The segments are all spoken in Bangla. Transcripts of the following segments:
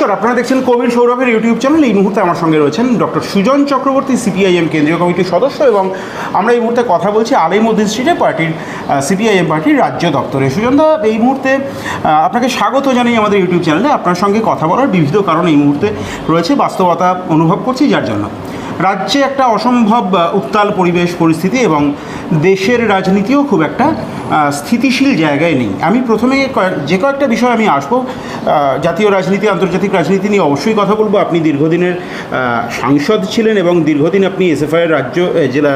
নমস্কার, আপনারা দেখছেন কবির সৌরভের ইউটিউব চ্যানেল। এই মুহূর্তে আমার সঙ্গে রয়েছেন ডক্টর সুজন চক্রবর্তী, সিপিআইএম কেন্দ্রীয় কমিটির সদস্য, এবং আমরা এই মুহূর্তে কথা বলছি আলিমুদ্দিন স্ট্রিটে পার্টির সিপিআইএম পার্টির রাজ্য দপ্তরে। সুজনদা, এই মুহূর্তে আপনাকে স্বাগত জানাই আমাদের ইউটিউব চ্যানেলে। আপনার সঙ্গে কথা বলার বিবিধ কারণ এই মুহূর্তে রয়েছে, বাস্তবতা অনুভব করছি, যার জন্য রাজ্যে একটা অসম্ভব উত্তাল পরিবেশ পরিস্থিতি এবং দেশের রাজনীতিও খুব একটা স্থিতিশীল জায়গায় নেই। আমি প্রথমে যে কয়েকটা বিষয় আমি আসবো, জাতীয় রাজনীতি, আন্তর্জাতিক রাজনীতি নিয়ে অবশ্যই কথা বলবো। আপনি দীর্ঘদিনের সাংসদ ছিলেন এবং দীর্ঘদিন আপনি এসএফআইয়ের রাজ্য জেলা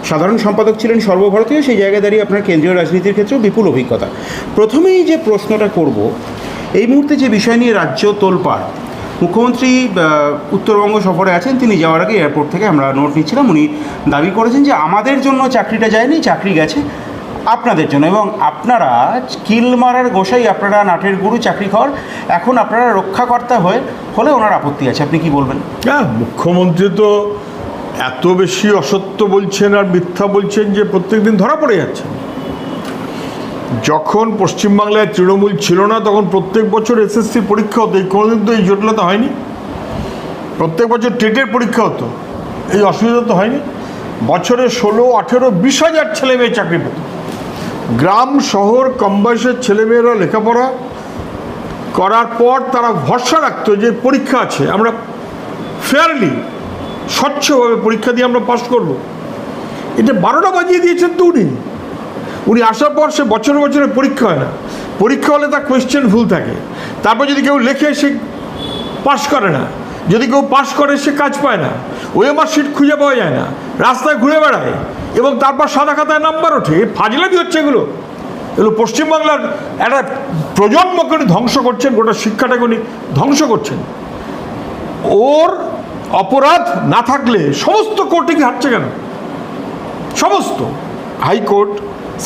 সাধারণ সম্পাদক ছিলেন সর্বভারতীয়। সেই জায়গায় দাঁড়িয়ে আপনার কেন্দ্রীয় রাজনীতির ক্ষেত্রেও বিপুল অভিজ্ঞতা। প্রথমেই যে প্রশ্নটা করব, এই মুহূর্তে যে বিষয় নিয়ে রাজ্য তোলপাড়, মুখ্যমন্ত্রী উত্তরবঙ্গ সফরে আছেন। তিনি যাওয়ার আগে এয়ারপোর্ট থেকে আমরা নোট নিচ্ছিলাম, উনি দাবি করেছেন যে আমাদের জন্য চাকরিটা যায়নি, চাকরি গেছে আপনাদের জন্য, এবং আপনারা কিল মারার গোসাই, আপনারা নাটের গুরু চাকরি খাওয়ার, এখন আপনারা রক্ষাকর্তা হলে ওনার আপত্তি আছে। আপনি কি বলবেন? হ্যাঁ, মুখ্যমন্ত্রী তো এত বেশি অসত্য বলছেন আর মিথ্যা বলছেন যে প্রত্যেকদিন ধরা পড়ে যাচ্ছে। যখন পশ্চিমবাংলায় তৃণমূল ছিল না তখন প্রত্যেক বছর এসএসসি পরীক্ষা হতো, কোনোদিন তো এই জটিলতা হয়নি। প্রত্যেক বছর টেটের পরীক্ষা হতো, এই অসুবিধা তো হয়নি। বছরে 16, 18, 20 হাজার ছেলে মেয়ে চাকরি পেত। গ্রাম শহর কম বয়সের ছেলেমেয়েরা লেখাপড়া করার পর তারা ভরসা রাখতো যে পরীক্ষা আছে, আমরা ফেয়ারলি স্বচ্ছভাবে পরীক্ষা দিয়ে আমরা পাস করব। এটা 12টা বাজিয়ে দিয়েছেন তো উনি আসার পর সে বছরে বছরে পরীক্ষা হয় না। পরীক্ষা হলে তার কোয়েশ্চেন ভুল থাকে, তারপর যদি কেউ লেখে সে পাস করে না, যদি কেউ পাস করে সে কাজ পায় না, ওএমআর শিট খুঁজে পাওয়া যায় না, রাস্তায় ঘুরে বেড়ায় এবং তারপর সাদা খাতায় নাম্বার ওঠে। ফাজলামি হচ্ছে এগুলো পশ্চিমবাংলার একটা প্রজন্মকে উনি ধ্বংস করছেন, গোটা শিক্ষাটাকে উনি ধ্বংস করছেন। ওর অপরাধ না থাকলে সমস্ত কোর্টে কি হাঁটছে কেন? সমস্ত high court,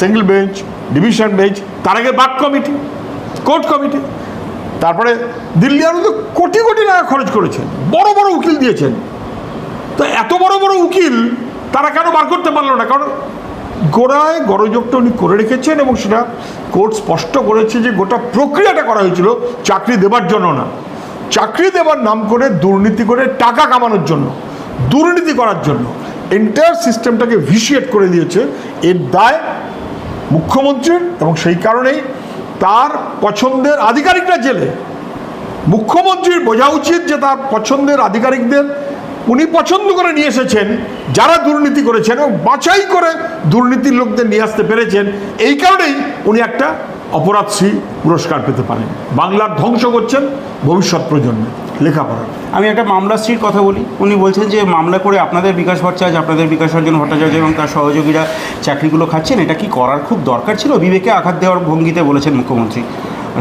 single bench, division bench, তার আগে বাক কমিটি, কোর্ট কমিটি, তারপরে দিল্লি আরও তো কোটি কোটি টাকা খরচ করেছেন, বড় বড় উকিল দিয়েছেন। তো এত বড় বড় উকিল তারা কেন বার করতে পারলো না? কারণ গোড়ায় গড়যোগটা উনি করে রেখেছেন এবং সেটা কোর্ট স্পষ্ট করেছে যে গোটা প্রক্রিয়াটা করা হয়েছিল চাকরি দেবার জন্য না, চাকরি দেবার নাম করে দুর্নীতি করে টাকা কামানোর জন্য, দুর্নীতি করার জন্য এন্টায়ার সিস্টেমটাকে ভিশিয়েট করে দিয়েছে। এর দায় মুখ্যমন্ত্রীর, এবং সেই কারণেই তার পছন্দের আধিকারিকরা জেলে। মুখ্যমন্ত্রীর বোঝা উচিত যে তার পছন্দের আধিকারিকদের উনি পছন্দ করে নিয়ে এসেছেন, যারা দুর্নীতি করেছেন, এবং বাছাই করে দুর্নীতির লোকদের নিয়ে আসতে পেরেছেন। এই কারণেই উনি একটা অপরাধশ্রী পুরস্কার পেতে পারেন। বাংলার ধ্বংস করছেন ভবিষ্যৎ প্রজন্মে লেখাপড়া। আমি একটা মামলাশ্রীর কথা বলি। উনি বলছেন যে মামলা করে আপনাদের বিকাশ ভট্টাচার্য, আপনাদের বিকাশ রঞ্জন ভট্টাচার্য এবং তার সহযোগীরা চাকরিগুলো খাচ্ছেন। এটা কি করার খুব দরকার ছিল? বিবেকে আঘাত দেওয়ার ভঙ্গিতে বলেছেন মুখ্যমন্ত্রী।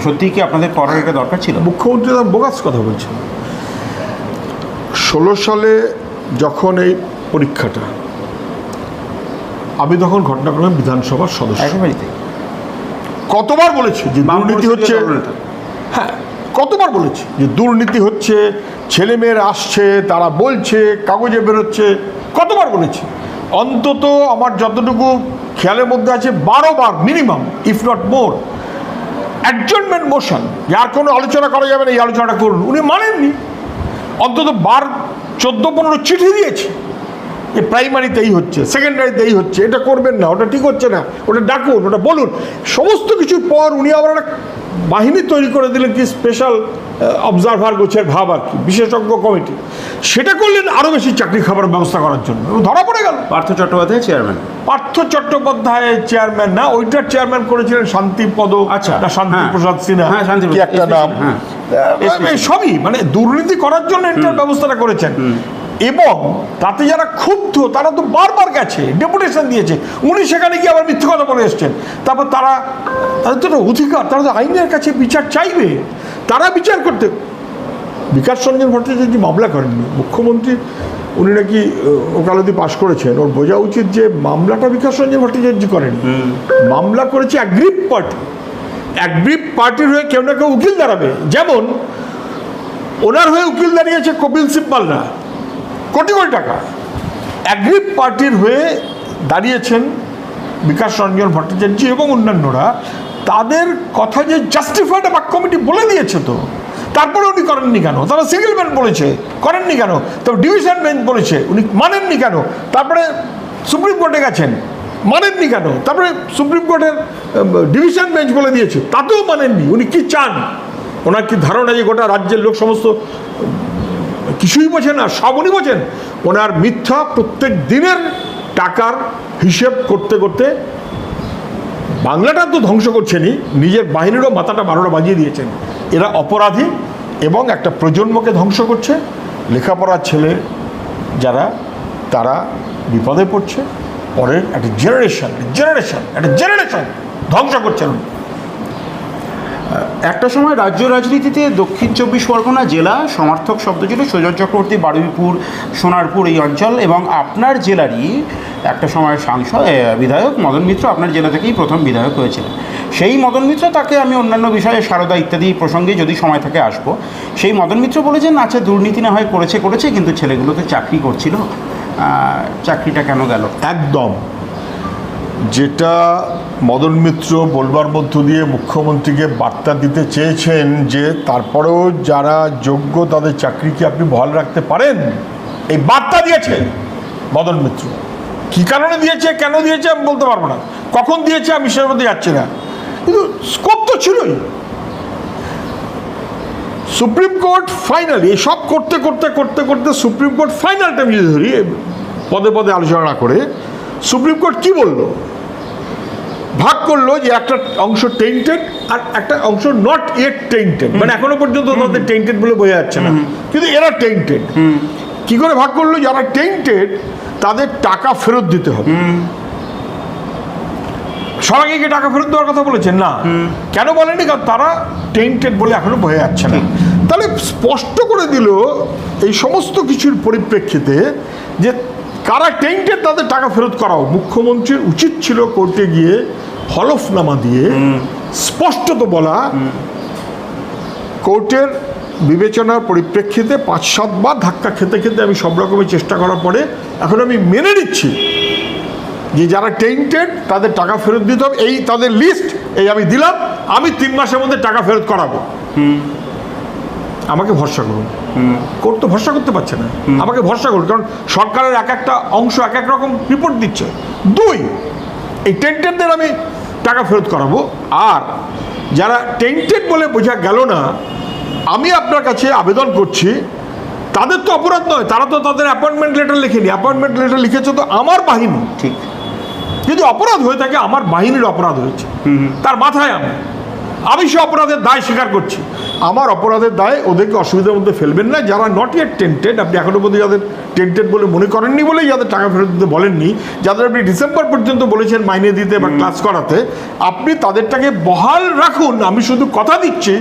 সত্যিই কি আপনাদের করার এটা দরকার ছিল? মুখ্যমন্ত্রী তার বোগাস কথা বলছেন। 16 সালে যখন এই পরীক্ষাটা, আমি তখন ঘটনাক্রমে বিধানসভার সদস্য, একেবারেই কতবার বলেছি যে দুর্নীতি হচ্ছে। হ্যাঁ, কতবার বলেছি যে দুর্নীতি হচ্ছে, ছেলেমেয়েরা আসছে, তারা বলছে, কাগজে বেরোচ্ছে, কতবার বলেছি। অন্তত আমার যতটুকু খেয়ালের মধ্যে আছে 12 বার minimum, if not more, adjournment motion, যার কোনো আলোচনা করা যাবে না, এই আলোচনাটা করুন, উনি মানেননি। অন্তত 14-15 চিঠি দিয়েছে যে প্রাইমারিতেই হচ্ছে, সেকেন্ডারিতেই হচ্ছে, এটা করবেন না, ওটা ঠিক হচ্ছে না, ওটা ডাকুন, ওটা বলুন। সমস্ত কিছুর পর উনি আবার একটা বাহিনী তৈরি করে দিলেন, কি স্পেশাল অবজারভার গোছের ভাব আর কি, বিশেষজ্ঞ কমিটি। সেটা করলেন আরও বেশি চাকরি খাবার ব্যবস্থা করার জন্য, এবং ধরা পড়ে গেল। পার্থ চট্টোপাধ্যায় চেয়ারম্যান। পার্থ চট্টোপাধ্যায় চেয়ারম্যান না, ওইটার চেয়ারম্যান করেছিলেন শান্তিপদ, আচ্ছা, শান্তি প্রসাদ সিনহা, কি একটা নাম। সবই মানে দুর্নীতি করার জন্য এটার ব্যবস্থাটা করেছেন। এবং তাতে যারা ক্ষুব্ধ তারা তো বারবার গেছে, ডেপুটেশন দিয়েছে, উনি সেখানে গিয়ে আবার মিথ্যে কথা বলে এসছেন। তারপর তাদের তো অধিকার, তারা তো আইনের কাছে বিচার চাইবে, তারা বিচার করতে। বিকাশ রঞ্জন ভট্টাচার্য মামলা করেননি, মুখ্যমন্ত্রী উনি নাকি ওকালতি পাশ করেছেন, ওর বোঝা উচিত যে মামলাটা বিকাশ রঞ্জন ভট্টাচার্য করেন, মামলা করেছে অ্যাগ্রিভ পার্টি। অ্যাগ্রিভ পার্টির হয়ে কেউ না কেউ উকিল দাঁড়াবে। যেমন ওনার হয়ে উকিল দাঁড়িয়েছে কপিল সিব্বালরা, কোটি কোটি টাকা। অ্যাগ্রিভ পার্টির হয়ে দাঁড়িয়েছেন বিকাশ রঞ্জন ভট্টাচার্য এবং অন্যান্যরা। তাদের কথা যে জাস্টিফাইড বাক কমিটি বলে দিয়েছে, তো তারপরে উনি করেননি কেন? তারা সিঙ্গেল বেঞ্চ বলেছে, করেননি কেন? তবে ডিভিশন বেঞ্চ বলেছে, উনি মানেননি কেন? তারপরে সুপ্রিম কোর্টে গেছেন, মানেননি কেন? তারপরে সুপ্রিম কোর্টের ডিভিশন বেঞ্চ বলে দিয়েছে, তাতেও মানেননি। উনি কি চান? ওনার কি ধারণা যে গোটা রাজ্যের লোক সমস্ত কিছুই বোঝেন না, সব উনি বোঝেন? ওনার মিথ্যা প্রত্যেক দিনের টাকার হিসেব করতে করতে বাংলাটা তো ধ্বংস করছেনই, নিজের বাহিনীরও মাথাটা 12টা বাজিয়ে দিয়েছেন। এরা অপরাধী এবং একটা প্রজন্মকে ধ্বংস করছে। লেখাপড়ার ছেলে যারা, তারা বিপদে পড়ছে। পরের একটা জেনারেশন ধ্বংস করছেন। একটা সময় রাজ্য রাজনীতিতে দক্ষিণ 24 পরগনা জেলা সমর্থক শব্দ ছিল সুজন চক্রবর্তী, বারুইপুর, সোনারপুর এই অঞ্চল, এবং আপনার জেলারই একটা সময় বিধায়ক মদন মিত্র আপনার জেলা থেকেই প্রথম বিধায়ক হয়েছিলেন। সেই মদন মিত্র, তাকে আমি অন্যান্য বিষয়ে সারদা ইত্যাদি প্রসঙ্গে যদি সময় থাকে আসবো, সেই মদন মিত্র বলেছেন, আচ্ছা দুর্নীতি না হয় করেছে কিন্তু ছেলেগুলো তো চাকরি করছিল, চাকরিটা কেন গেল? একদম যেটা মদন মিত্র বলবার মধ্য দিয়ে মুখ্যমন্ত্রীকে বার্তা দিতে চেয়েছেন যে তারপরেও যারা যোগ্য তাদের চাকরিকে আপনি বহাল রাখতে পারেন, এই বার্তা দিয়েছে মদন মিত্র। কী কারণে দিয়েছে, কেন দিয়েছে আমি বলতে পারবো না, কখন দিয়েছে আমি সেটার মধ্যে যাচ্ছি না, কিন্তু স্কোপ তো ছিলই। সুপ্রিম কোর্ট ফাইনালি এসব করতে করতে করতে করতে সুপ্রিম কোর্ট ফাইনালটা আমি যদি ধরি, পদে পদে আলোচনা না করে, সুপ্রিম কোর্ট কি বলল? ভাগ করলো যে একটা অংশ টেন্টেড আর একটা অংশ নট ইয়েট টেন্টেড, মানে এখনো পর্যন্ত তাদের টেন্টেড বলে বোঝা যাচ্ছে না, কিন্তু এরা টেন্টেড। কি করে ভাগ করলো? যারা টেন্টেড তাদের টাকা ফেরত দিতে হবে। সবাইকে কি টাকা ফেরত দেওয়ার কথা বলেছেন? না। কেন বলেনি? কারণ তারা টেন্টেড বলে এখনো বোঝা যাচ্ছে না। তাহলে স্পষ্ট করে দিল এই সমস্ত কিছুর পরিপ্রেক্ষিতে যে কারা টেন্টেড তাদের টাকা ফেরত করাও। মুখ্যমন্ত্রীর উচিত ছিল কোর্টে গিয়ে হলফনামা দিয়ে স্পষ্টত বলা, কোর্টের বিবেচনার পরিপ্রেক্ষিতে 5-7 বার ধাক্কা খেতে খেতে আমি সব রকমের চেষ্টা করার পরে এখন আমি মেনে নিচ্ছি যে যারা টেন্টেড তাদের টাকা ফেরত দিতে হবে, এই তাদের লিস্ট এই আমি দিলাম, আমি 3 মাসের মধ্যে টাকা ফেরত করাবো, আমাকে ভরসা করুন। কোর্ট তো ভরসা করতে পারছে না, আমাকে ভরসা করুন, কারণ সরকারের এক একটা অংশ এক এক রকম রিপোর্ট দিচ্ছে। 2, এই টেন্টেডদের আমি টাকা ফেরত করাবো, আর যারা টেন্টেড বলে বোঝা গেল না, আমি আপনার কাছে আবেদন করছি, তাদের তো অপরাধ নয়, তারা তো তাদের অ্যাপয়েন্টমেন্ট লেটার লিখেনি, অ্যাপয়েন্টমেন্ট লেটার লিখেছে তো আমার বাহিনী। ঠিক, যদি অপরাধ হয়ে থাকে আমার বাহিনীর অপরাধ হয়েছে, তার মাথায় আমি সে অপরাধের দায় স্বীকার করছি। আমার অপরাধের দায় ওদেরকে অসুবিধার মধ্যে ফেলবেন না। যারা নট ইয়েট টেন্টেড, আপনি এখনো পর্যন্ত যাদের টেন্টেড বলে মনে করেননি বলেই যাদের টাকা ফেরত দিতে বলেননি, যাদের আপনি ডিসেম্বর পর্যন্ত বলেছেন মাইনে দিতে বা ক্লাস করাতে, আপনি তাদেরটাকে বহাল রাখুন। আমি শুধু কথা দিচ্ছি,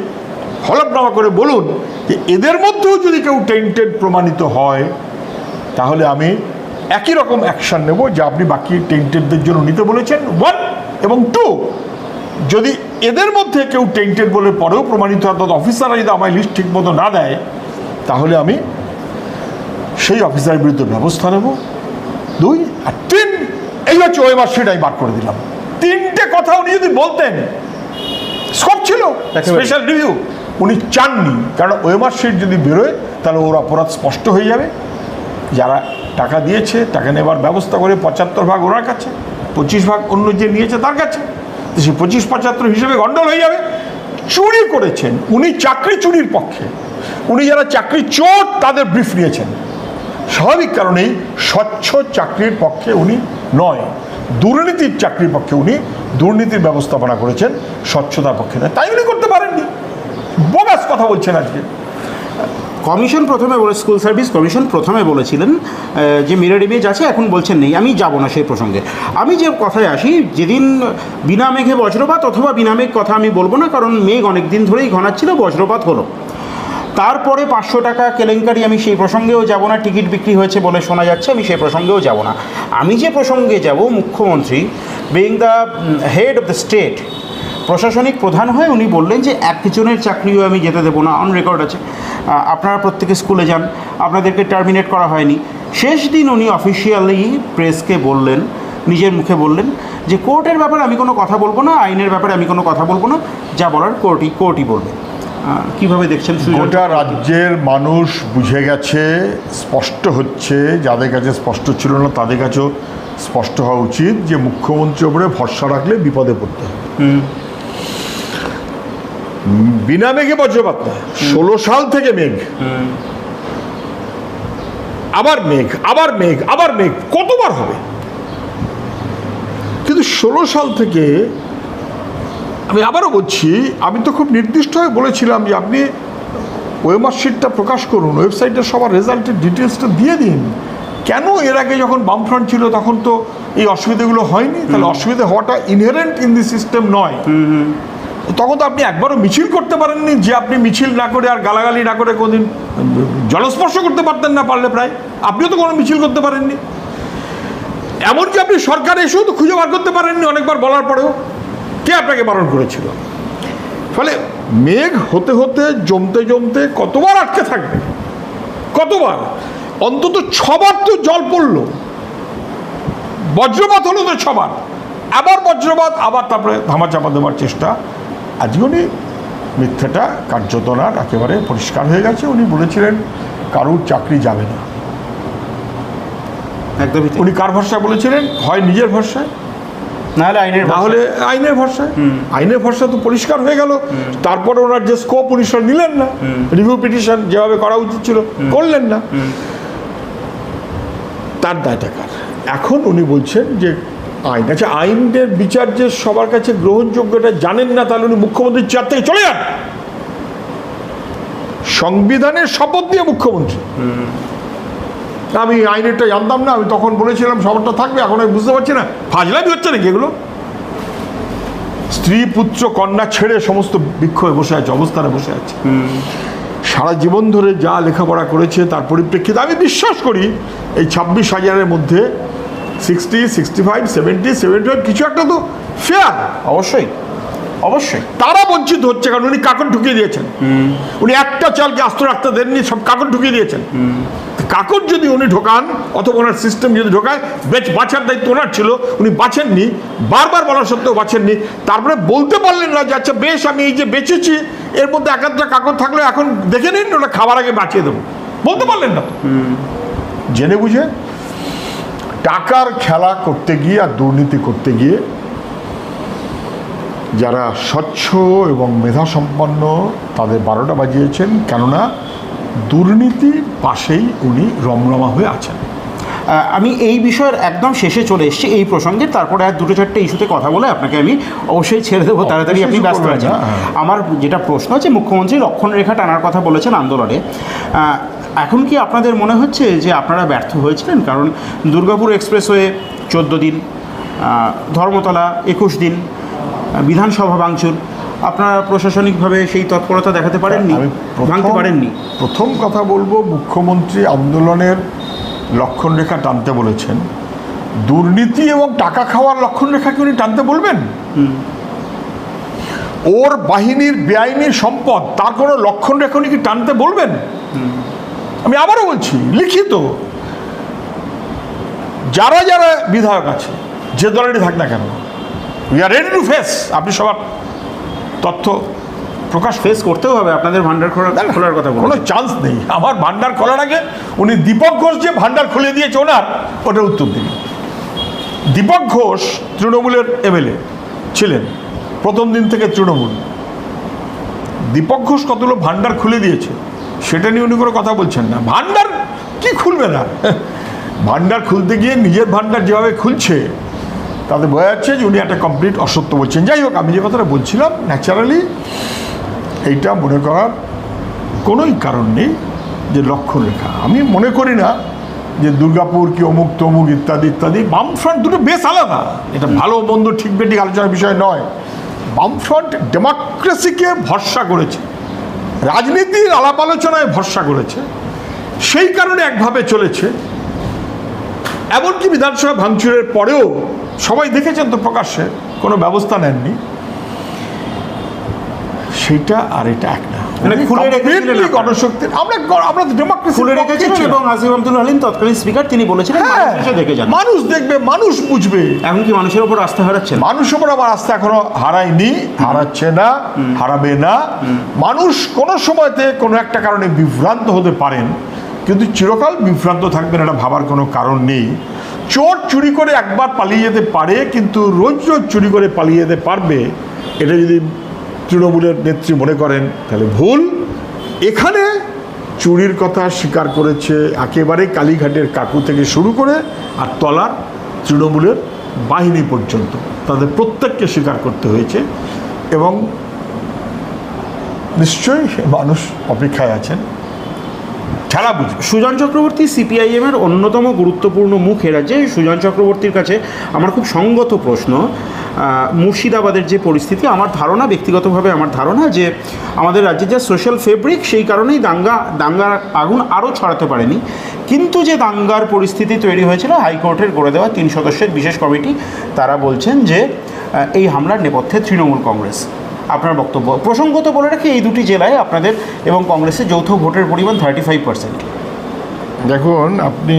হলফনামা করে বলুন যে এদের মধ্যেও যদি কেউ টেন্টেড প্রমাণিত হয় তাহলে আমি একই রকম অ্যাকশান নেব যা আপনি বাকি টেন্টেডদের জন্য নিতে বলেছেন। 1 এবং 2, যদি এদের মধ্যে কেউ টেন্টেড বলে পরেও প্রমাণিত হয়, অর্থাৎ অফিসাররা যদি আমার লিস্ট ঠিক মতো না দেয়, তাহলে আমি সেই অফিসারের বিরুদ্ধে ব্যবস্থা নেব। 2 আর 3, এই হচ্ছে ওয়েমার শিট আমি বার করে দিলাম। 3টে কথা উনি যদি বলতেন, স্কোপ ছিল স্পেশাল রিভিউ, উনি চাননি, কারণ ওয়েমার শিট যদি বেরোয় তাহলে ওর অপরাধ স্পষ্ট হয়ে যাবে। যারা টাকা দিয়েছে, টাকা নেবার ব্যবস্থা করে 75 ভাগ ওনার কাছে, 25 ভাগ অন্য যে নিয়েছে তার কাছে, তো সে 25-75 হিসেবে গন্ডল হয়ে যাবে। চুরি করেছেন উনি, চাকরি চুরির পক্ষে। উনি যারা চাকরি চোর তাদের ব্রিফ নিয়েছেন, স্বাভাবিক কারণেই স্বচ্ছ চাকরির পক্ষে উনি নয়, দুর্নীতির চাকরির পক্ষে উনি দুর্নীতির ব্যবস্থাপনা করেছেন, স্বচ্ছতার পক্ষে নয়, তাই উনি করতে পারেননি। বোগাস কথা বলছেন আজকে। কমিশন প্রথমে বলে, স্কুল সার্ভিস কমিশন প্রথমে বলেছিলেন যে মিরর ইমেজ আছে, এখন বলছেন নেই। আমি যাব না সেই প্রসঙ্গে। আমি যে কথায় আসি, যেদিন বিনা মেঘে বজ্রপাত অথবা বিনা মেঘ কথা আমি বলবো না, কারণ মেঘ অনেক দিন ধরেই ঘনাচ্ছিল, বজ্রপাত হলো। তারপরে 500 টাকা কেলেঙ্কারি, আমি সেই প্রসঙ্গেও যাব না। টিকিট বিক্রি হয়েছে বলে শোনা যাচ্ছে, আমি সেই প্রসঙ্গেও যাব না। আমি যে প্রসঙ্গে যাব, মুখ্যমন্ত্রী being the head of the state, প্রশাসনিক প্রধান হয়ে উনি বললেন যে একজনের চাকরিও আমি যেতে দেবো না। অন রেকর্ড আছে, আপনারা প্রত্যেকে স্কুলে যান, আপনাদেরকে টার্মিনেট করা হয়নি। শেষ দিন উনি অফিসিয়ালি প্রেসকে বললেন, নিজের মুখে বললেন যে কোর্টের ব্যাপারে আমি কোনো কথা বলবো না, আইনের ব্যাপারে আমি কোনো কথা বলবো না, যা বলার কোর্টই বলবে। কিভাবে দেখছেন? গোটা রাজ্যের মানুষ বুঝে গেছে, স্পষ্ট হচ্ছে, যাদের কাছে স্পষ্ট ছিল না তাদের কাছেও স্পষ্ট হওয়া উচিত যে মুখ্যমন্ত্রীর উপরে ভরসা রাখলে বিপদে পড়তে হবে। বিনা মেঘে বজ্রপাত না, 16 সাল থেকে মেঘ, আবার মেঘ, আবার মেঘ, আবার মেঘ, কতবার হবে? কিন্তু 16 সাল থেকে আমি আবারও বলছি, আমি তো খুব নির্দিষ্টভাবে বলেছিলাম যে আপনি ওয়েবমার্কশিটটা প্রকাশ করুন, ওয়েবসাইটে সবার রেজাল্টের ডিটেলসটা দিয়ে দিন। কেন এর আগে যখন বামফ্রন্ট ছিল তখন তো এই অসুবিধাগুলো হয়নি? তাহলে অসুবিধা হওয়াটা ইনহেরেন্ট ইন দি সিস্টেম নয়। তখন তো আপনি একবারও মিছিল করতে পারেননি, যে আপনি মিছিল না করে আর গালাগালি না করে কোনদিন জলস্পর্শ করতে পারতেন না, পারলে প্রায় আপনিও তো কোনো মিছিল করতে পারেননি। এমনকি আপনি সরকার এসেও তো খুঁজে বার করতে পারেননি অনেকবার বলার পরেও। কে আপনাকে বারণ করেছিল? ফলে মেঘ হতে হতে জমতে জমতে কতবার আটকে থাকবে, কতবার? অন্তত 6 বার তো জল পড়লো, বজ্রপাত হলো তো 6 বার, আবার বজ্রপাত, আবার তারপরে ধামাচাপা দেওয়ার চেষ্টা। আজকে উনি মিথ্যাটা কার্যত না, একেবারে পরিষ্কার হয়ে গেছে। উনি বলেছিলেন কারুর চাকরি যাবে না। একদমই। উনি কার ভরসায় বলেছিলেন? হয় নিজের ভরসায়, নাহলে আইনের, নাহলে আইনের ভরসায়। আইনের ভরসা তো পরিষ্কার হয়ে গেল। তারপরে ওনার যে স্কোপ উনি নিলেন না, রিভিউ পিটিশন যেভাবে করা উচিত ছিল করলেন না, তার দায়টা কার? এখন উনি বলছেন যে আইন, আচ্ছা আইনের বিচার যে সবার কাছে গ্রহণযোগ্যটা জানেন না, তাহলে উনি মুখ্যমন্ত্রীর চেয়ার থেকে চলে যান। সংবিধানের শপথ দিয়ে মুখ্যমন্ত্রী, আমি আইনেরটা জানতাম না, আমি তখন বলেছিলাম সবারটা থাকবে, এখন আমি বুঝতে পারছি না। ফাজলামি হচ্ছে নাকি এগুলো? স্ত্রী পুত্র কন্যা ছেড়ে সমস্ত বিক্ষোভে বসে আছে, অবস্থানে বসে আছে। সারা জীবন ধরে যা লেখাপড়া করেছে তার পরিপ্রেক্ষিতে আমি বিশ্বাস করি এই 26,000-এর মধ্যে 60, 65, 70, 75 কিছু একটা তো ফেয়ার। অবশ্যই অবশ্যই তারা বঞ্চিত হচ্ছে, কারণ উনি কাকড় ঢুকিয়ে দিয়েছেন। উনি একটা চালকে আস্ত রাখতে দেননি, সব কাকড় ঢুকিয়ে দিয়েছেন। কাকড় যদি উনি ঢোকান অথবা ওনার সিস্টেম যদি ঢোকায়, বাঁচার দায়িত্ব ওনার ছিল, উনি বাঁচেননি, বারবার বলা সত্ত্বেও বাঁচেননি। তারপরে বলতে পারলেন না যে আচ্ছা বেশ, আমি এই যে বেঁচেছি এর মধ্যে একাধটা কাকড় থাকলে এখন দেখে নিন, ওটা খাবার আগে বাঁচিয়ে দেবো, বলতে পারলেন না। জেনে বুঝে টাকার খেলা করতে গিয়ে আর দুর্নীতি করতে গিয়ে যারা স্বচ্ছ এবং মেধাসম্পন্ন তাদের 12টা বাজিয়েছেন, কেননা দুর্নীতির পাশেই উনি রমরমা হয়ে আছেন। আমি এই বিষয়ের একদম শেষে চলে এসেছি এই প্রসঙ্গে, তারপরে আর 2-4টে ইস্যুতে কথা বলে আপনাকে আমি অবশ্যই ছেড়ে দেবো, তাড়াতাড়ি আপনি ব্যস্ত আছেন। আমার যেটা প্রশ্ন হচ্ছে, মুখ্যমন্ত্রী লক্ষণরেখা টানার কথা বলেছেন আন্দোলনে, এখন কি আপনাদের মনে হচ্ছে যে আপনারা ব্যর্থ হয়েছিলেন? কারণ দুর্গাপুর এক্সপ্রেসওয়ে 14 দিন, ধর্মতলা 21 দিন, বিধানসভা ভাঙচুর, আপনারা প্রশাসনিকভাবে সেই তৎপরতা দেখাতে পারেননি, ভাঙতে পারেননি। প্রথম কথা বলবো, মুখ্যমন্ত্রী আন্দোলনের লক্ষণরেখা টানতে বলেছেন, দুর্নীতি এবং টাকা খাওয়ার লক্ষণরেখা কি উনি টানতে বলবেন? ওর বাহিনীর বেআইনি সম্পদ, তার কোনো লক্ষণরেখা উনি কি টানতে বলবেন? আমি আবারও বলছি, লিখিত যারা যারা বিধায়ক আছে, যে দলেরই থাক না কেন, we are ready to face. আপনি সবার তথ্য প্রকাশ ফেস করতেও হবে, আপনাদের ভান্ডার খোলার কথা কোনো চান্স নেই। আমার ভান্ডার খোলার আগে উনি দীপক ঘোষ যে ভান্ডার খুলে দিয়েছে ওনার, ওটার উত্তর দিন। দীপক ঘোষ তৃণমূলের এমএলএ ছিলেন, প্রথম দিন থেকে তৃণমূল। দীপক ঘোষ কতগুলো ভান্ডার খুলে দিয়েছে সেটা নিয়ে উনি কোনো কথা বলছেন না। ভান্ডার কি খুলবে না, ভান্ডার খুলতে গিয়ে নিজের ভান্ডার যেভাবে খুলছে তাতে বোঝা যাচ্ছে যে উনি একটা কমপ্লিট অসত্য বলছেন। যাই হোক, আমি যে কথাটা বলছিলাম, ন্যাচারালি এইটা মনে করার কোনোই কারণ নেই যে লক্ষণরেখা। আমি মনে করি না যে দুর্গাপুর কি অমুক তমুক ইত্যাদি ইত্যাদি। বামফ্রন্ট দুটো বেশ আলাদা, এটা ভালো মন্দ ঠিক বেঠিক আলোচনার বিষয় নয়। বামফ্রন্ট ডেমোক্রেসিকে ভরসা করেছে, রাজনীতির আলাপ আলোচনায় ভরসা করেছে, সেই কারণে একভাবে চলেছে। এমনকি বিধানসভা ভাঙচুরের পরেও সবাই দেখেছেন তো প্রকাশ্যে, কোনো ব্যবস্থা নেননি। সেইটা আর এটা এক না। মানে খুলে রেখেছিলেন completely গণশক্তি। আমরা ডেমোক্রেসি খুলে রেখেছিলেন এবং আসিফ আব্দুল হালিম তৎকালীন স্পিকার তিনি বলেছিলেন মানুষ এসে দেখে যান। মানুষ দেখবে, মানুষ বুঝবে। এখন কি মানুষের উপর আস্থা হারাচ্ছেন? মানুষের উপর আমার আস্থা এখনো হারায়নি, হারাচ্ছে না, হারাবে না। মানুষ কোনো সময়তে কোনো একটা কারণে বিভ্রান্ত হতে পারেন, কিন্তু চিরকাল বিভ্রান্ত থাকবেন এটা ভাবার কোনো কারণ নেই। চোর চুরি করে একবার পালিয়ে যেতে পারে, কিন্তু রোজ রোজ চুরি করে পালিয়ে যেতে পারবে, এটা যদি তৃণমূলের নেত্রী মনে করেন তাহলে ভুল। এখানে চুরির কথা স্বীকার করেছে একেবারে কালীঘাটের কাকু থেকে শুরু করে আর তলার তৃণমূলের বাহিনী পর্যন্ত, তাদের প্রত্যেককে স্বীকার করতে হয়েছে। এবং নিশ্চয়ই মানুষ অপেক্ষায় আছেন, খেলা বুঝবে। সুজন চক্রবর্তী সিপিআইএম এর অন্যতম গুরুত্বপূর্ণ মুখ এ রাজ্যে। সুজন চক্রবর্তীর কাছে আমার খুব সঙ্গত প্রশ্ন, মুর্শিদাবাদের যে পরিস্থিতি, আমার ধারণা, ব্যক্তিগতভাবে আমার ধারণা যে আমাদের রাজ্যের যে সোশ্যাল ফেব্রিক সেই কারণেই দাঙ্গার আগুন আরও ছড়াতে পারেনি, কিন্তু যে দাঙ্গার পরিস্থিতি তৈরি হয়েছিল হাইকোর্টের গড়ে দেওয়া 3 সদস্যের বিশেষ কমিটি তারা বলছেন যে এই হামলার নেপথ্যে তৃণমূল কংগ্রেস। আপনার বক্তব্য? প্রসঙ্গত বলে রাখি এই দুটি জেলায় আপনাদের এবং কংগ্রেসের যৌথ ভোটের পরিমাণ 35%। দেখুন, আপনি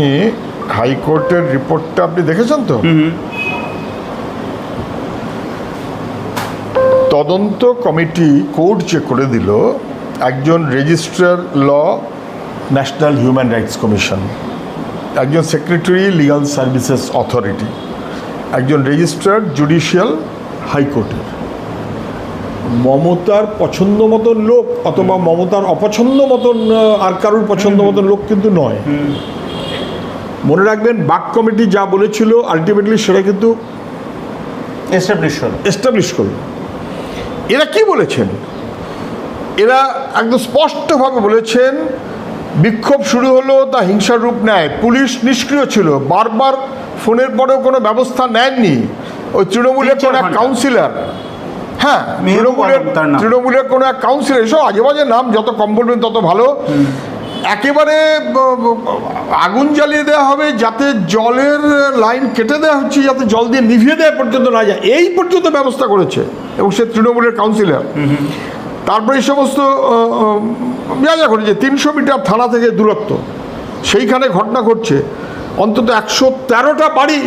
হাইকোর্টের রিপোর্টটা আপনি দেখেছেন তো? তদন্ত কমিটি কোর্ট চেক করে দিল একজন রেজিস্ট্রার ল ন্যাশনাল হিউম্যান রাইটস কমিশন, একজন সেক্রেটারি লিগাল সার্ভিসেস অথরিটি, একজন রেজিস্ট্রার জুডিশিয়াল হাইকোর্টের। মমতার পছন্দ মতন লোক অথবা মমতার অপছন্দ মতন আর কারোর পছন্দ মতন লোক কিন্তু নয়। মনে রাখবেন, বাক কমিটি যা বলেছিল আলটিমেটলি সেটা কিন্তু এস্টাবলিশ করল। এরা কি বলেছেন? এরা একদম স্পষ্টভাবে বলেছেন বিক্ষোভ শুরু হলো তা হিংসার রূপ নেয়, পুলিশ নিষ্ক্রিয় ছিল, বারবার ফোনের পরেও কোনো ব্যবস্থা নেননি। ওই তৃণমূলের কোনো এক কাউন্সিলর, হ্যাঁ তৃণমূলের কোনো এক কাউন্সিলর, এসব আজে বাজে নাম, যত কম বলবেন তত ভালো, একেবারে আগুন জ্বালিয়ে দেওয়া হবে, যাতে জলের লাইন কেটে দেওয়া হচ্ছে, যাতে জল দিয়ে নিভিয়ে দেওয়া পর্যন্ত না যায়, এই পর্যন্ত ব্যবস্থা করেছে এবং সে তৃণমূলের কাউন্সিলর। তারপরে এই সমস্ত যা করেছে, 300 মিটার থানা থেকে দূরত্ব, সেইখানে ঘটনা ঘটছে, অন্তত 113টা বাড়ি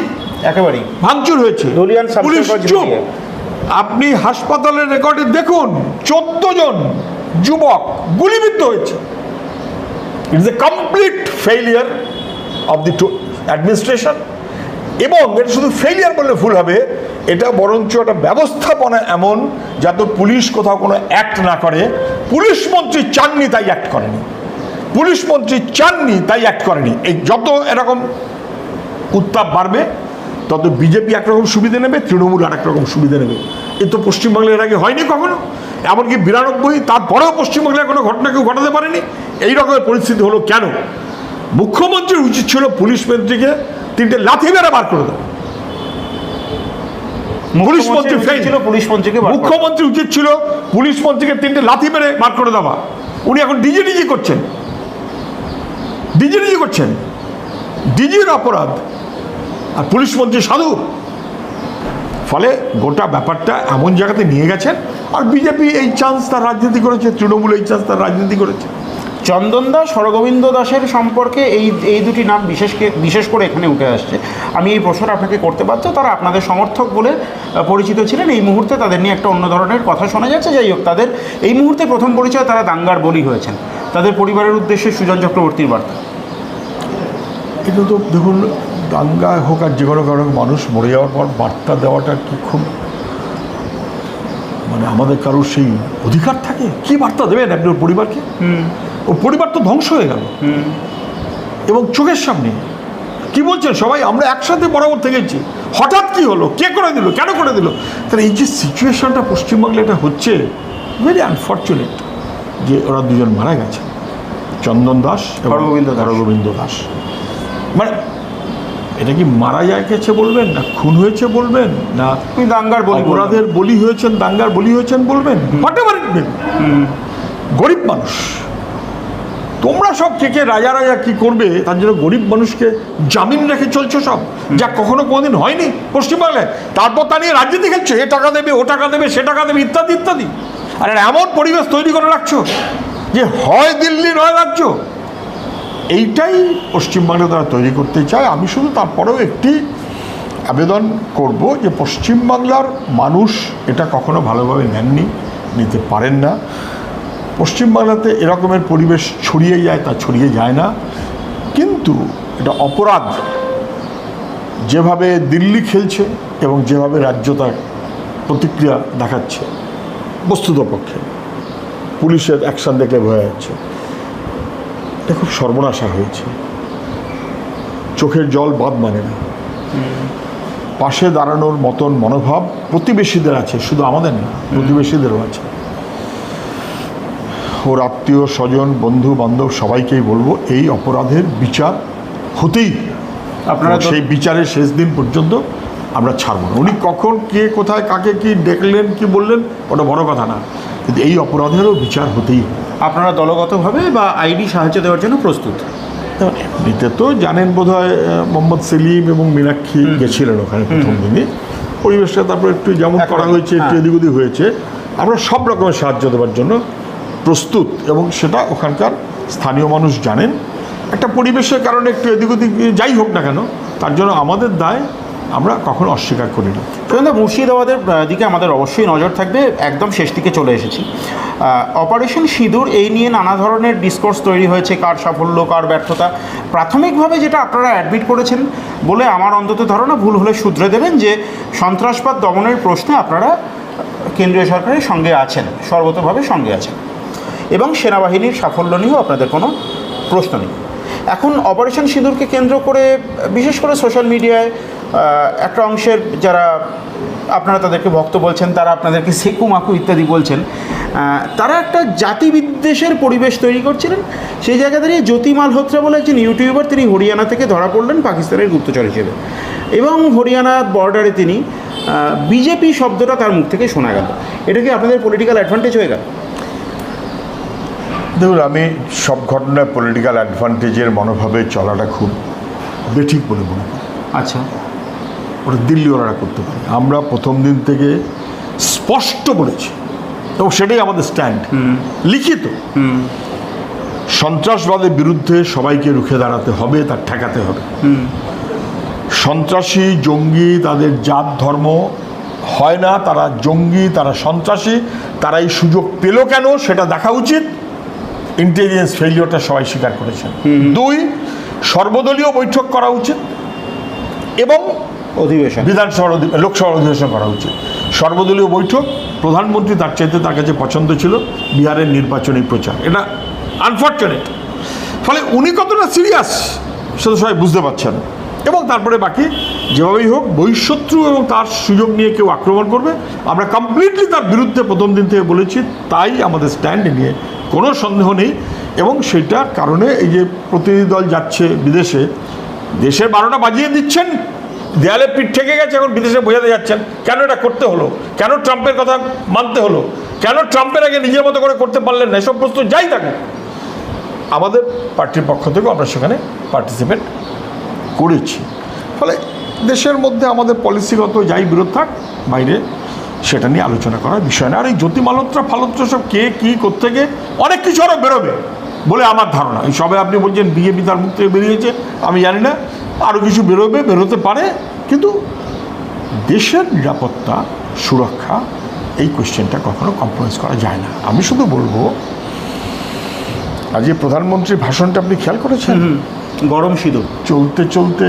একেবারেই ভাঙচুর হয়েছে, পুলিশ চুপ। আপনি হাসপাতালের রেকর্ডে দেখুন 14 জন যুবক গুলিবিদ্ধ হয়েছে। It is a complete failure of the administration. এবং এটা শুধু ফেইলিয়ার বললে ভুল হবে, এটা বরঞ্চ একটা ব্যবস্থাপনা এমন যাতে পুলিশ কোথাও কোনো অ্যাক্ট না করে। পুলিশ মন্ত্রী চাননি তাই অ্যাক্ট করেনি, পুলিশ মন্ত্রী চাননি তাই অ্যাক্ট করেনি। এই যত এরকম উত্তাপ বাড়বে তত বিজেপি একরকম সুবিধা নেবে, তৃণমূল আর একরকম সুবিধা নেবে। এ তো পশ্চিমবাংলার এর আগে হয়নি কখনো, এমনকি 92 তারপরেও পশ্চিমবাংলায় কোনো ঘটনা কেউ ঘটাতে পারেনি। এই রকমের পরিস্থিতি হলো কেন? মুখ্যমন্ত্রীর উচিত ছিল পুলিশ মন্ত্রীকে 3টে লাথি মেরে বার করে দেওয়া। মুখ্যমন্ত্রী উচিত ছিল পুলিশ মন্ত্রীকে 3টে লাথি মেরে বার করে দেওয়া। উনি এখন ডিজি করছেন, ডিজির অপরাধ, আর পুলিশ মন্ত্রী সাধু। ফলে গোটা ব্যাপারটা এমন জায়গাতে নিয়ে গেছেন। আর বিজেপি এই চান্স তার রাজনীতি করেছে, তৃণমূল এই চান্স তার রাজনীতি করেছে। চন্দন দাস, হরগোবিন্দ দাসের সম্পর্কে এই দুটি নাম বিশেষ করে এখানে উঠে আসছে। আমি এই প্রশ্নটা আপনাকে করতে বাধ্য, তারা আপনাদের সমর্থক বলে পরিচিত ছিলেন। এই মুহূর্তে তাদের নিয়ে একটা অন্য ধরনের কথা শোনা যাচ্ছে। যাই হোক, তাদের এই মুহূর্তে প্রথম পরিচয় তারা দাঙ্গার বলি হয়েছেন। তাদের পরিবারের উদ্দেশ্যে সুজন চক্রবর্তীর বার্তা। কিন্তু তো দেখুন, দাঙ্গা হোক আর যে কোনো কারণে মানুষ মরে যাওয়ার পর বার্তা দেওয়াটা কি খুব, মানে আমাদের কারোর সেই অধিকার থাকে? কি বার্তা দেবেন একজন পরিবারকে? ও পরিবার তো ধ্বংস হয়ে গেল এবং চোখের সামনে। কি বলছেন সবাই? আমরা একসাথে বরাবর থেকেছি, হঠাৎ কি হলো, কে করে দিল, কেন করে দিল? তাহলে এই যে সিচুয়েশনটা পশ্চিমবাংলায় এটা হচ্ছে, ভেরি আনফর্চুনেট যে ওরা দুজন মারা গেছে, চন্দন দাস এবং হরগোবিন্দ দাস। মানে এটা কি মারা গেছে বলবেন, না খুন হয়েছে বলবেন, না দাঙ্গার অপরাধের বলি হয়েছেন, দাঙ্গার বলি হয়েছেন বলবেন? গরিব মানুষ, তোমরা সব কে রাজা কি করবে তার জন্য গরিব মানুষকে জামিন রেখে চলছো সব, যা কখনো কোনোদিন হয়নি পশ্চিমবাংলায়। তারপর তা নিয়ে রাজনীতি খেলছো, এ টাকা দেবে, ও টাকা দেবে, সে টাকা দেবে, ইত্যাদি ইত্যাদি। আর এমন পরিবেশ তৈরি করে রাখছো যে হয় দিল্লি নয় রাজ্য, এইটাই পশ্চিমবাংলা তারা তৈরি করতে চায়। আমি শুধু তারপরেও একটি আবেদন করব যে পশ্চিমবাংলার মানুষ এটা কখনো ভালোভাবে নেননি, নিতে পারেন না। পশ্চিমবাংলাতে এরকমের পরিবেশ ছড়িয়ে যায়, তা ছড়িয়ে যায় না, কিন্তু এটা অপরাধ যেভাবে দিল্লি খেলছে এবং যেভাবে রাজ্য তার প্রতিক্রিয়া দেখাচ্ছে, বস্তুতপক্ষে পুলিশের অ্যাকশন দেখলে বোঝা যাচ্ছে এটা খুব সর্বনাশা হয়েছে। চোখের জল বাদ মানে না। পাশে দাঁড়ানোর মতন মনোভাব প্রতিবেশীদের আছে, শুধু আমাদের না, প্রতিবেশীদেরও আছে। ওর আত্মীয় স্বজন বন্ধু বান্ধব সবাইকেই বলবো এই অপরাধের বিচার হতেই, আপনারা সেই বিচারের শেষ দিন পর্যন্ত আমরা ছাড়ব না। উনি কখন কে কোথায় কাকে কি দেখলেন কি বললেন ওটা বড় কথা না, কিন্তু এই অপরাধেরও বিচার হতেই। আপনারা দলগতভাবে বা আইনি সাহায্য দেওয়ার জন্য প্রস্তুত? এমনিতে তো জানেন বোধ হয় মোহাম্মদ সেলিম এবং মীনাক্ষী গেছিলেন ওখানে প্রথম দিনে, পরিবেশটা তারপর একটু যেমন করা হয়েছে একটু এদিক ওদিক হয়েছে। আমরা সব রকমের সাহায্য দেওয়ার জন্য প্রস্তুত, এবং সেটা ওখানকার স্থানীয় মানুষ জানেন। একটা পরিবেশের কারণে একটু এদিক ওদিক যাই হোক না কেন, তার জন্য আমাদের দায় আমরা কখনো অস্বীকার করি না। সুজনদা, মুর্শিদাবাদের দিকে আমাদের অবশ্যই নজর থাকবে। একদম শেষ দিকে চলে এসেছি। অপারেশন সিঁদুর এই নিয়ে নানা ধরনের ডিসকোর্স তৈরি হয়েছে, কার সাফল্য কার ব্যর্থতা। প্রাথমিকভাবে যেটা আপনারা অ্যাডমিট করেছেন বলে আমার অন্তত ধারণা, ভুল হলে শুধরে দেবেন, যে সন্ত্রাসবাদ দমনের প্রশ্নে আপনারা কেন্দ্রীয় সরকারের সঙ্গে আছেন, সর্বতভাবে সঙ্গে আছেন, এবং সেনাবাহিনীর সাফল্য নিয়েও আপনাদের কোনো প্রশ্ন নেই। এখন অপারেশন সিঁদুরকে কেন্দ্র করে বিশেষ করে সোশ্যাল মিডিয়ায় একটা অংশের যারা আপনারা তাদেরকে ভক্ত বলছেন, তারা আপনাদেরকে সেকু মাকু ইত্যাদি বলছেন, তারা একটা জাতিবিদ্বেষের পরিবেশ তৈরি করছিলেন। সেই জায়গা দাঁড়িয়ে জ্যোতি মালহোত্রা বলে একজন ইউটিউবার, তিনি হরিয়ানা থেকে ধরা পড়লেন পাকিস্তানের গুপ্তচর হিসেবে, এবং হরিয়ানা বর্ডারে তিনি বিজেপি শব্দটা তার মুখ থেকে শোনা গেল। এটা কি আপনাদের পলিটিক্যাল অ্যাডভান্টেজ হয়ে গেল? দেখুন, আমি সব ঘটনায় পলিটিক্যাল অ্যাডভান্টেজের মনোভাবে চলাটা খুব বেঠিক বলে মনে করি। আচ্ছা, ওটা দিল্লি ওরা করতে পারে। আমরা প্রথম দিন থেকে স্পষ্ট বলেছি, এবং সেটাই আমাদের স্ট্যান্ড, লিখিত। সন্ত্রাসবাদের বিরুদ্ধে সবাইকে রুখে দাঁড়াতে হবে, তার ঠেকাতে হবে। সন্ত্রাসী জঙ্গি তাদের জাত ধর্ম হয় না, তারা জঙ্গি, তারা সন্ত্রাসী, তারা এই সুযোগ পেল কেন সেটা দেখা উচিত। ইন্টেলিজেন্স ফেলিওরটা সবাই স্বীকার করেছেন। 2, সর্বদলীয় বৈঠক করা উচিত এবং অধিবেশন, বিধানসভার লোকসভার অধিবেশন করা উচিত। সর্বদলীয় বৈঠক, প্রধানমন্ত্রী তার চাইতে তার কাছে পছন্দ ছিল বিহারের নির্বাচনী প্রচার। এটা আনফর্চুনেট। ফলে উনি কতটা সিরিয়াস সেটা সবাই বুঝতে পারছেন। এবং তারপরে বাকি যেভাবেই হোক, বহিঃশত্রু এবং তার সুযোগ নিয়ে কেউ আক্রমণ করবে, আমরা কমপ্লিটলি তার বিরুদ্ধে প্রথম দিন থেকে বলেছি। তাই আমাদের স্ট্যান্ড নিয়ে কোনো সন্দেহ নেই। এবং সেটার কারণে এই যে প্রতিনিধি দল যাচ্ছে বিদেশে, দেশের 12টা বাজিয়ে দিচ্ছেন, দেয়ালে পিঠ ঠেকে গেছে, এখন বিদেশে বোঝাতে যাচ্ছেন কেন এটা করতে হলো, কেন ট্রাম্পের কথা মানতে হলো, কেন ট্রাম্পের আগে নিজের মতো করে করতে পারলেন না। এসব প্রশ্ন যাই থাকে, আমাদের পার্টির পক্ষ থেকে আমরা সেখানে পার্টিসিপেট করেছি। ফলে দেশের মধ্যে আমাদের পলিসিগত যাই বিরোধ থাক, বাইরে সেটা নিয়ে আলোচনা করার বিষয় না। আর এই জ্যোতি মালহোত্রা ফালহোত্রা সব কে কী করতে গিয়ে অনেক কিছু আরও বেরোবে বলে আমার ধারণা। এই সবে আপনি বলছেন বিজেপি তার মুখ থেকে বেরিয়েছে, আমি জানি না, আরও কিছু বেরোবে, বেরোতে পারে। কিন্তু দেশের নিরাপত্তা সুরক্ষা এই কোয়েশ্চেনটা কখনো কম্প্রোমাইজ করা যায় না। আমি শুধু বলবো, আজ এই প্রধানমন্ত্রীর ভাষণটা আপনি খেয়াল করেছেন? গরম সিঁদুর চলতে চলতে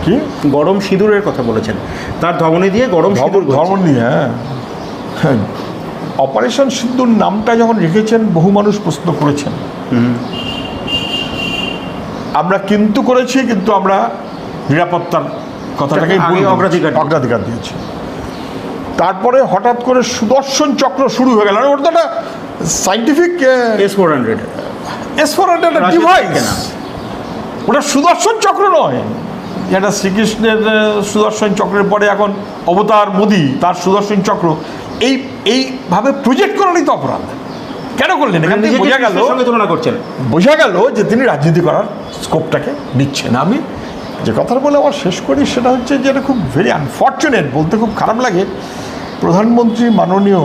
কি গরম সিঁদুরের কথা বলেছেন, তার ধমনী দিয়ে গরম সিঁদুর, ধর্ম নিয়ে। হ্যাঁ, অপারেশন সিঁদুর নামটা যখন রেখেছেন, বহু মানুষ প্রশ্ন করেছেন। আমরা কিন্তু করেছি, কিন্তু আমরা নিরাপত্তার কথাটাকে অগ্রাধিকার দিয়েছি। তারপরে হঠাৎ করে সুদর্শন চক্র শুরু হয়ে গেল। ওটা একটা সাইন্টিফিক S-400 ডিভাইস, ওটা সুদর্শন চক্র নয়। যেটা শ্রীকৃষ্ণের সুদর্শন চক্রের পরে এখন অবতার মোদি, তার সুদর্শন চক্র, এইভাবে প্রজেক্ট করারই তো অপরাধ। কেন করলেন? এখান থেকে বোঝা গেল যে তিনি রাজনীতি করার স্কোপটাকে নিচ্ছেন। আমি যে কথাটা বলে আবার শেষ করি, সেটা হচ্ছে যে এটা খুব ভেরি আনফর্চুনেট, বলতে খুব খারাপ লাগে। প্রধানমন্ত্রী মাননীয়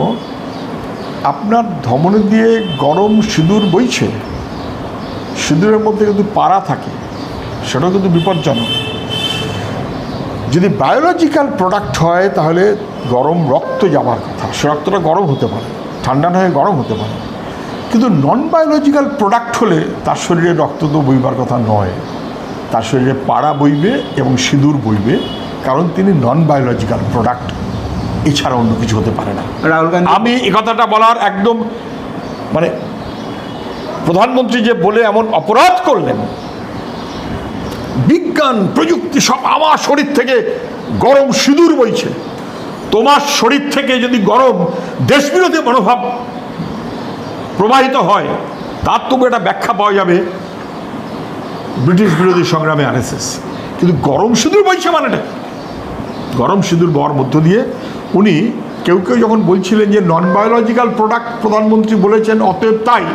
আপনার ধমনী দিয়ে গরম সিঁদুর বইছে, সিঁদুরের মধ্যে কিন্তু পাড়া থাকে, সেটাও কিন্তু বিপজ্জনক। যদি বায়োলজিক্যাল প্রোডাক্ট হয় তাহলে গরম রক্ত যাওয়ার কথা, সে রক্তটা গরম হতে পারে, ঠান্ডা না হয়ে গরম হতে পারে। কিন্তু নন বায়োলজিক্যাল প্রোডাক্ট হলে তার শরীরে রক্ত তো বইবার কথা নয়, তার শরীরে পাড়া বইবে এবং সিঁদুর বইবে, কারণ তিনি নন বায়োলজিক্যাল প্রোডাক্ট, এছাড়া অন্য কিছু হতে পারে না। রাহুল গান্ধী, আমি এই কথাটা বলার একদম মানে প্রধানমন্ত্রী যে বলে এমন অপরাধ করলেন, বিজ্ঞান প্রযুক্তি সব আমার শরীর থেকে গরম সিঁদুর বইছে, তোমার শরীর থেকে যদি গরম দেশবিরোধী মনোভাব প্রবাহিত হয়, তার তবু একটা ব্যাখ্যা পাওয়া যাবে ব্রিটিশ বিরোধী সংগ্রামে আরএসএস। কিন্তু গরম সিঁদুর বইছে মানেটা, গরম সিঁদুর বওয়ার মধ্য দিয়ে উনি কেউ কেউ যখন বলছিলেন যে নন বায়োলজিক্যাল প্রোডাক্ট প্রধানমন্ত্রী বলেছেন অতএব তাই,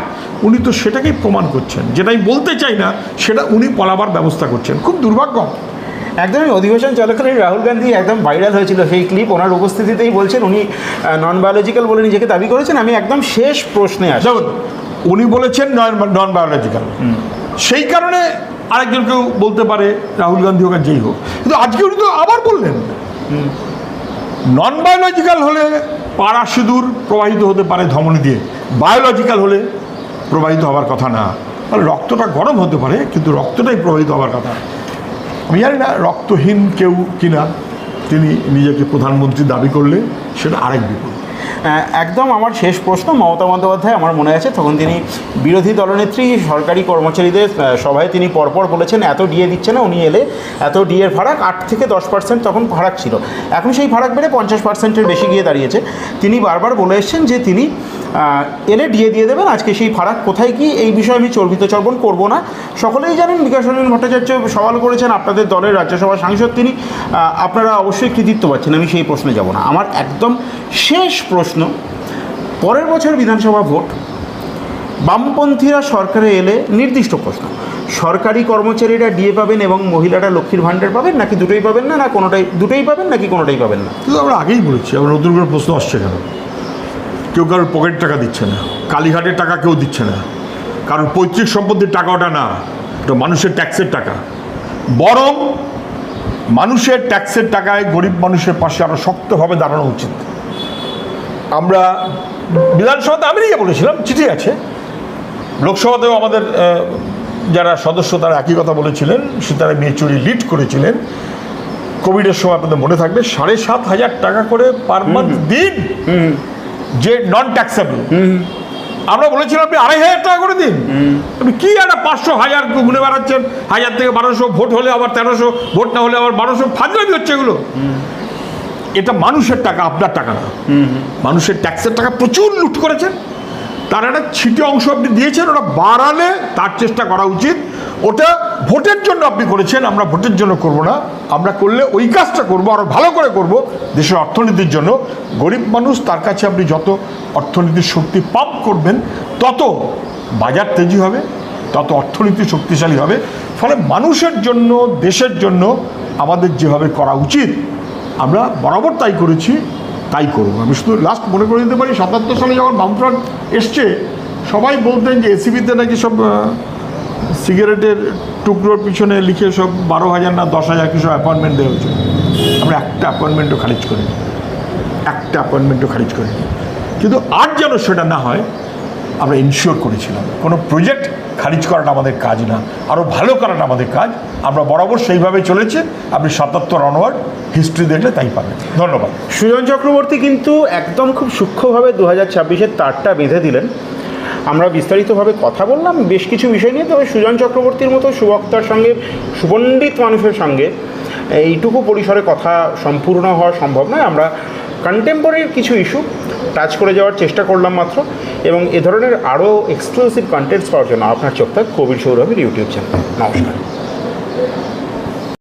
উনি তো সেটাকেই প্রমাণ করছেন, যেটাই বলতে চাই না সেটা উনি বলাবার ব্যবস্থা করছেন। খুব দুর্ভাগ্য। একদমই অধিবেশন চলাকালীন রাহুল গান্ধী একদম ভাইরাল হয়েছিল সেই ক্লিপ, ওনার উপস্থিতিতেই বলছেন উনি নন বায়োলজিক্যাল বলে নিজেকে দাবি করেছেন। আমি একদম শেষ প্রশ্নে আসি, উনি বলেছেন নন বায়োলজিক্যাল, সেই কারণে আরেকজন কেউ বলতে পারে রাহুল গান্ধী হোক আর যেই হোক, কিন্তু আজকে উনি তো আবার বললেন নন বায়োলজিক্যাল হলে পাড়া সিঁদুর প্রবাহিত হতে পারে ধমনী দিয়ে, বায়োলজিক্যাল হলে প্রবাহিত হওয়ার কথা না। তাহলে রক্তটা গরম হতে পারে কিন্তু রক্তটাই প্রবাহিত হওয়ার কথা। আমি জানি না রক্তহীন কেউ কিনা তিনি নিজেকে প্রধানমন্ত্রী দাবি করলে সেটা আরেক বিপদ। একদম আমার শেষ প্রশ্ন, মমতা বন্দ্যোপাধ্যায় আমার মনে আছে তখন তিনি বিরোধী দলনেত্রী সরকারি কর্মচারীদের সভায় তিনি পরপর বলেছেন এত ডিএ দিচ্ছে না, উনি এলে এত ডিএর ফারাক 8 থেকে 10% তখন ফারাক ছিল, এখন সেই ফারাক বেড়ে 50%-এর বেশি গিয়ে দাঁড়িয়েছে। তিনি বারবার বলে এসছেন যে তিনি এলে ডিএ দিয়ে দেবেন, আজকে সেই ফারাক কোথায় কি এই বিষয়ে আমি চর্বিত চর্বণ করব না। সকলেই জানেন বিকাশ রঞ্জন ভট্টাচার্য সওয়াল করেছেন, আপনাদের দলের রাজ্যসভার সাংসদ তিনি, আপনারা অবশ্যই কৃতিত্ব পাচ্ছেন, আমি সেই প্রশ্নে যাব না। আমার একদম শেষ প্রশ্ন, পরের বছর বিধানসভা ভোট, বামপন্থীরা সরকারে এলে নির্দিষ্ট প্রশ্ন, সরকারি কর্মচারীরা ডিএ পাবেন এবং মহিলারা লক্ষ্মীর ভাণ্ডার পাবেন নাকি দুটোই পাবেন না, না কোনোটাই, দুটোই পাবেন নাকি কোনোটাই পাবেন না? কিন্তু আমরা আগেই বলেছি, আবার নতুন করে প্রশ্ন আসছে কেন? কেউ কারোর পকেট টাকা দিচ্ছে না, কালীঘাটের টাকা কেউ দিচ্ছে না, কারণ পৈতৃক সম্পত্তির টাকা ওটা না, ওটা মানুষের ট্যাক্সের টাকা। বরং মানুষের ট্যাক্সের টাকায় গরিব মানুষের পাশে আরও শক্তভাবে দাঁড়ানো উচিত। আমরা বিধানসভাতে আমি নিয়ে বলেছিলাম, চিঠি আছে, লোকসভাতেও আমাদের যারা সদস্য তারা একই কথা বলেছিলেন, সীতারাম ইয়েচুরি লিড করেছিলেন। কোভিডের সময় আপনাদের মনে থাকবে 7,500 টাকা করে পার মান্থ দিন, যে নন ট্যাক্সেবল। আমরা বলেছিলাম আপনি 2,500 টাকা করে দিন। আপনি কি একটা 500 1000 গুনে বেড়াচ্ছেন, 1000 থেকে 1200, ভোট হলে আবার 1300, ভোট না হলে আবার 1200, ফাজলামি হচ্ছে এগুলো। এটা মানুষের টাকা, আপনার টাকা না। মানুষের ট্যাক্সের টাকা প্রচুর লুট করেছেন, তার একটা ছিটে অংশ আপনি দিয়েছেন, ওটা বাড়ালে তার চেষ্টা করা উচিত। ওটা ভোটের জন্য আপনি করেছেন, আমরা ভোটের জন্য করব না, আমরা করলে ওই কাজটা করবো, আরও ভালো করে করব দেশের অর্থনীতির জন্য। গরিব মানুষ, তার কাছে আপনি যত অর্থনীতির শক্তি পাম্প করবেন তত বাজার তেজি হবে, তত অর্থনীতি শক্তিশালী হবে। ফলে মানুষের জন্য, দেশের জন্য আমাদের যেভাবে করা উচিত আমরা বরাবর তাই করেছি, তাই করবো। আমি শুধু লাস্ট মনে করে দিতে পারি, 77 সালে যখন বামফ্রন্ট এসছে সবাই বলতেন যে এসিবিতে নাকি সব সিগারেটের টুকরোর পিছনে লিখে সব 12,000 না 10,000 কিছু অ্যাপয়েন্টমেন্ট দেওয়া হয়েছে। আমরা একটা অ্যাপয়েন্টমেন্টও খারিজ করিনি, একটা অ্যাপয়েন্টমেন্টও খারিজ করিনি। কিন্তু আর যেন সেটা না হয় আমরা ইনশিওর করেছিলাম। কোনো প্রজেক্ট খারিজ করাটা আমাদের কাজ না, আরও ভালো করাটা আমাদের কাজ। আমরা বরাবর সেইভাবে চলেছে। আপনি 77 অনওয়ার্ড হিস্ট্রি দেখলে তাই পাবেন। ধন্যবাদ। সুজন চক্রবর্তী কিন্তু একদম খুব সূক্ষ্মভাবে 2024-এর তারটা বেঁধে দিলেন। আমরা বিস্তারিতভাবে কথা বললাম বেশ কিছু বিষয় নিয়ে, তবে সুজন চক্রবর্তীর মতো সুবক্তার সঙ্গে, সুপণ্ডিত মানুষের সঙ্গে এইটুকু পরিসরে কথা সম্পূর্ণ হওয়া সম্ভব নয়। আমরা কন্টেম্পোরারি কিছু ইস্যু টাচ করে যাওয়ার চেষ্টা করলাম মাত্র, এবং এ ধরনের আরও এক্সক্লুসিভ কন্টেন্টস পাওয়ার জন্য আপনার চোখ থাক কবির সৌরভের ইউটিউব চ্যানেল। নমস্কার।